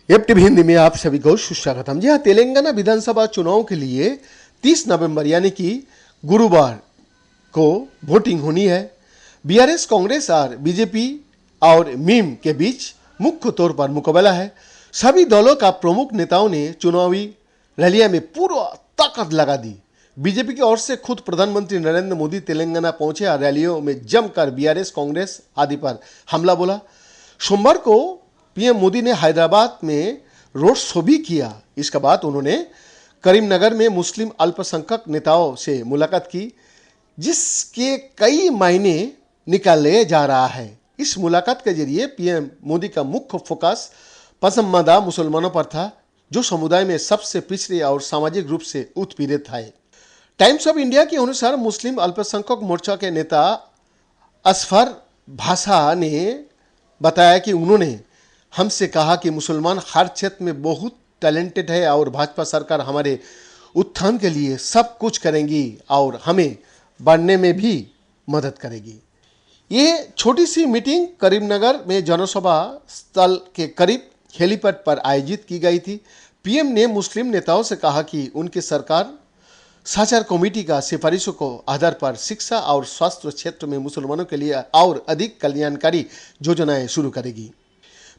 FTV Hindi में आप सभी को सुस्वागतम। जी हाँ, तेलंगाना विधानसभा चुनाव के लिए 30 नवंबर यानी कि गुरुवार को वोटिंग होनी है। बीआरएस, कांग्रेस और बीजेपी और मीम के बीच मुख्य तौर पर मुकाबला है। सभी दलों का प्रमुख नेताओं ने चुनावी रैलियां में पूरा ताकत लगा दी। बीजेपी की ओर से खुद प्रधानमंत्री नरेंद्र मोदी तेलंगाना पहुंचे और रैलियों में जमकर बीआरएस, कांग्रेस आदि पर हमला बोला। सोमवार को पीएम मोदी ने हैदराबाद में रोड शो भी किया। इसके बाद उन्होंने करीमनगर में मुस्लिम अल्पसंख्यक नेताओं से मुलाकात की, जिसके कई मायने निकाले जा रहा है। इस मुलाकात के जरिए पीएम मोदी का मुख्य फोकस पसमानदा मुसलमानों पर था, जो समुदाय में सबसे पिछड़े और सामाजिक रूप से उत्पीड़ित है। टाइम्स ऑफ इंडिया के अनुसार मुस्लिम अल्पसंख्यक मोर्चा के नेता असफर भाषा ने बताया कि उन्होंने हमसे कहा कि मुसलमान हर क्षेत्र में बहुत टैलेंटेड है और भाजपा सरकार हमारे उत्थान के लिए सब कुछ करेगी और हमें बढ़ने में भी मदद करेगी। ये छोटी सी मीटिंग करीमनगर में जनसभा स्थल के करीब हेलीपैड पर आयोजित की गई थी। पीएम ने मुस्लिम नेताओं से कहा कि उनकी सरकार साचार कमेटी का सिफारिशों को आधार पर शिक्षा और स्वास्थ्य क्षेत्र में मुसलमानों के लिए और अधिक कल्याणकारी योजनाएं शुरू करेगी।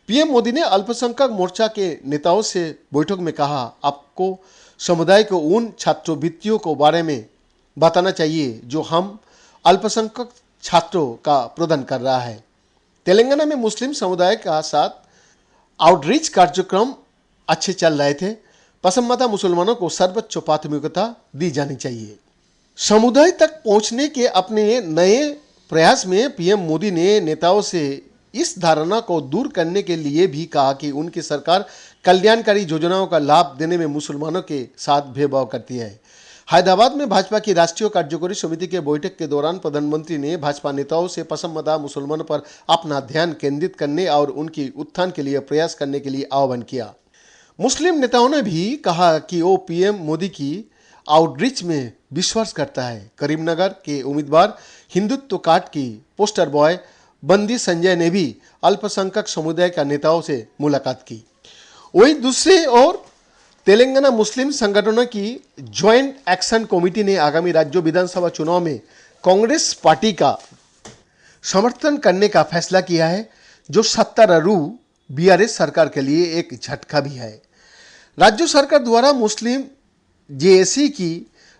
पीएम मोदी ने अल्पसंख्यक मोर्चा के नेताओं से बैठक में कहा, आपको समुदाय को उन छात्रवृत्तियों को बारे में बताना चाहिए जो हम अल्पसंख्यक छात्रों का प्रदान कर रहा है। तेलंगाना में मुस्लिम समुदाय का साथ आउटरीच कार्यक्रम अच्छे चल रहे थे। पसमानदा मुसलमानों को सर्वोच्च प्राथमिकता दी जानी चाहिए। समुदाय तक पहुंचने के अपने नए प्रयास में पीएम मोदी ने नेताओं से इस धारणा को दूर करने के लिए भी कहा कि उनकी सरकार कल्याणकारी योजनाओं का लाभ देने में मुसलमानों के साथ भेदभाव करती है। हैदराबाद में भाजपा की राष्ट्रीय कार्यकारी समिति के बैठक के दौरान प्रधानमंत्री ने भाजपा नेताओं से पसमानदा मुसलमानों पर अपना ध्यान केंद्रित करने और उनकी उत्थान के लिए प्रयास करने के लिए आह्वान किया। मुस्लिम नेताओं ने भी कहा कि वो पीएम मोदी की आउटरीच में विश्वास करता है। करीमनगर के उम्मीदवार हिंदुत्व कार्ड की पोस्टर बॉय बंदी संजय ने भी अल्पसंख्यक समुदाय का नेताओं से मुलाकात की। वहीं दूसरी ओर तेलंगाना मुस्लिम संगठनों की ज्वाइंट एक्शन कमेटी ने आगामी राज्य विधानसभा चुनाव में कांग्रेस पार्टी का समर्थन करने का फैसला किया है, जो सत्तारूढ़ बीआरएस सरकार के लिए एक झटका भी है। राज्य सरकार द्वारा मुस्लिम जेएसी की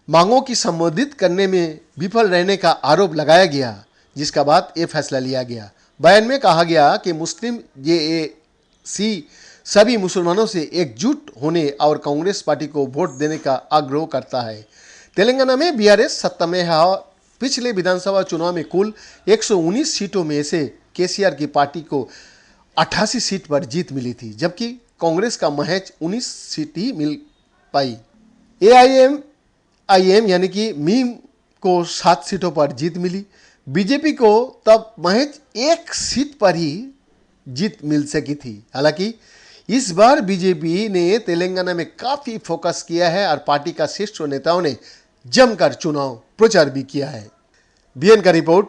मांगों की संबोधित करने में विफल रहने का आरोप लगाया गया, जिसका बाद ये फैसला लिया गया। बयान में कहा गया कि मुस्लिम जेएसी सभी मुसलमानों से एकजुट होने और कांग्रेस पार्टी को वोट देने का आग्रह करता है। तेलंगाना में बीआरएस सत्ता में है और पिछले विधानसभा चुनाव में कुल 119 सीटों में से केसीआर की पार्टी को 88 सीट पर जीत मिली थी, जबकि कांग्रेस का महज 19 सीट ही मिल पाई। एआईएम यानी कि मीम को 7 सीटों पर जीत मिली। बीजेपी को तब महज 1 सीट पर ही जीत मिल सकी थी। हालांकि इस बार बीजेपी ने तेलंगाना में काफी फोकस किया है और पार्टी का शीर्ष नेताओं ने जमकर चुनाव प्रचार भी किया है। बीएन का रिपोर्ट।